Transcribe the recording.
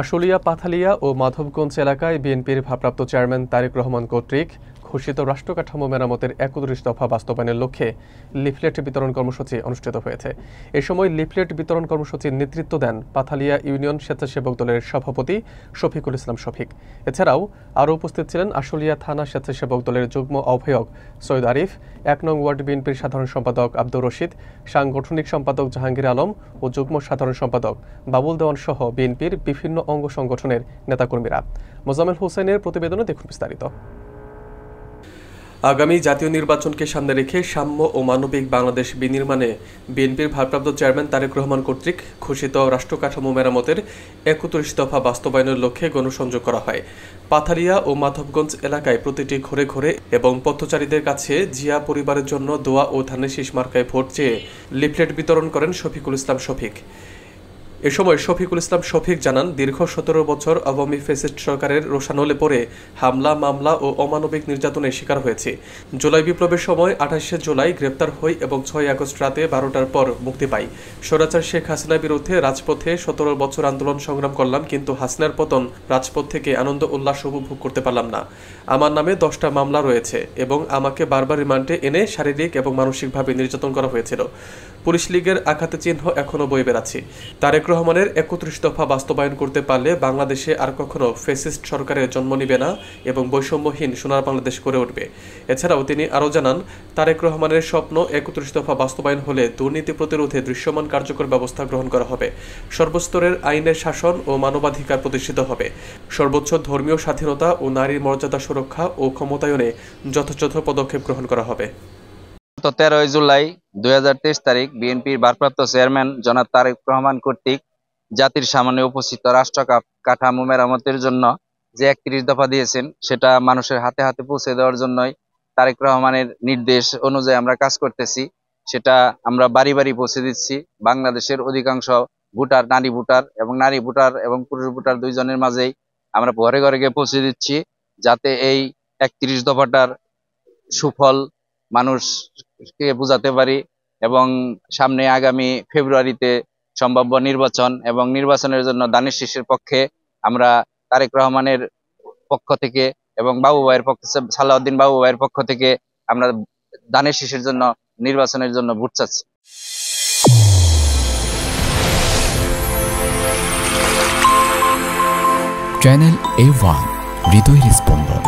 আশুলিয়া, পাথালিয়া ও মাধবগঞ্জ এলাকায় বিএনপির ভারপ্রাপ্ত চেয়ারম্যান তারেক রহমান কর্তৃক ঘোষিত রাষ্ট্রকাঠামো মেরামতের ৩১ দফা বাস্তবায়নের লক্ষ্যে লিফলেট বিতরণ কর্মসূচি অনুষ্ঠিত হয়েছে। এ সময় লিফলেট বিতরণ কর্মসূচির নেতৃত্ব দেন পাথালিয়া ইউনিয়ন স্বেচ্ছাসেবক দলের সভাপতি শফিকুল ইসলাম শফিক। এছাড়াও আরও উপস্থিত ছিলেন আশুলিয়া থানা স্বেচ্ছাসেবক দলের যুগ্ম আহ্বায়ক সৈয়দ আরিফ, ১ নং ওয়ার্ড বিএনপির সাধারণ সম্পাদক আব্দুর রশিদ, সাংগঠনিক সম্পাদক জাহাঙ্গীর আলম ও যুগ্ম সাধারণ সম্পাদক বাবুল দেওয়ান সহ বিএনপির বিভিন্ন অঙ্গ সংগঠনের নেতাকর্মীরা। মোজাম্মেল হোসেনের প্রতিবেদনে দেখুন বিস্তারিত। আগামী জাতীয় নির্বাচনকে সামনে রেখে সাম্য ও মানবিক বাংলাদেশ বিনির্মাণে বিএনপির ভারপ্রাপ্ত চেয়ারম্যান তারেক রহমান কর্তৃক ঘোষিত রাষ্ট্রকাঠামো মেরামতের ৩১ দফা বাস্তবায়নের লক্ষ্যে গণসংযোগ করা হয়। পাথালিয়া ও মাধবগঞ্জ এলাকায় প্রতিটি ঘরে ঘরে এবং পথচারীদের কাছে জিয়া পরিবারের জন্য দোয়া ও ধানের শীষ মার্কায় ভোট চেয়ে লিফলেট বিতরণ করেন শফিকুল ইসলাম শফিক। এ সময় শফিকুল ইসলাম শফিক জানান, দীর্ঘ ১৭ বছর আওয়ামী ফ্যাসিস্ট সরকারের রোষানলে পড়ে হামলা, মামলা ও অমানবিক নির্যাতনের শিকার হয়েছে। জুলাই বিপ্লবের সময় ২৮শে জুলাই গ্রেপ্তার হই এবং ৬ আগস্ট রাতে ১২টার পর মুক্তি পাই। স্বৈরাচার শেখ হাসিনার বিরুদ্ধে রাজপথে ১৭ বছর আন্দোলন সংগ্রাম করলাম, কিন্তু হাসিনার পতন রাজপথ থেকে আনন্দ উল্লাস উপভোগ করতে পারলাম না। আমার নামে 10টা মামলা রয়েছে এবং আমাকে বারবার রিমান্ডে এনে শারীরিক এবং মানসিকভাবে নির্যাতন করা হয়েছিল। পুলিশ লীগের আঘাতে চিহ্ন এখনও বয়ে বেড়াচ্ছে। তারেক রহমানের ৩১ দফা বাস্তবায়ন করতে পারলে বাংলাদেশে আর কখনো ফ্যাসিস্ট সরকারের জন্ম নিবে না এবং বৈষম্যহীন সোনার বাংলাদেশ গড়ে উঠবে। এছাড়াও তিনি আরও জানান, তারেক রহমানের স্বপ্ন ৩১ দফা বাস্তবায়ন হলে দুর্নীতি প্রতিরোধে দৃশ্যমান কার্যকর ব্যবস্থা গ্রহণ করা হবে, সর্বস্তরের আইনের শাসন ও মানবাধিকার প্রতিষ্ঠিত হবে, সর্বোচ্চ ধর্মীয় স্বাধীনতা ও নারীর মর্যাদা সুরক্ষা ও ক্ষমতায়নে যথাযথ পদক্ষেপ গ্রহণ করা হবে। ১৩ জুলাই ২০২৩ তারিখ বিএনপির ভারপ্রাপ্ত চেয়ারম্যান জনাব তারেক রহমান কর্তৃক জাতির সামনে উপস্থিত রাষ্ট্র কাঠামো মেরামতের জন্য যে ৩১ দফা দিয়েছেন, সেটা মানুষের হাতে হাতে পৌঁছে দেওয়ার জন্যই তারেক রহমানের নির্দেশ অনুযায়ী আমরা কাজ করতেছি। সেটা আমরা বাড়ি বাড়ি পৌঁছে দিচ্ছি। বাংলাদেশের অধিকাংশ ভোটার, নারী ভোটার এবং পুরুষ ভোটার দুইজনের মাঝেই আমরা ঘরে ঘরে গিয়ে পৌঁছে দিচ্ছি, যাতে এই ৩১ দফাটার সুফল মানুষকে বোঝাতে পারি এবং সামনে আগামী ফেব্রুয়ারিতে সম্ভাব্য নির্বাচন এবং নির্বাচনের জন্য ধানের শীষের পক্ষে আমরা তারেক রহমানের পক্ষ থেকে এবং বাবু ভাইয়ের পক্ষে, সালাউদ্দিন বাবু ভাইয়ের পক্ষ থেকে আমরা ধানের শীষের জন্য নির্বাচনের জন্য ভোট চাচ্ছি। চ্যানেল A1 হৃদয়ের স্পন্দন।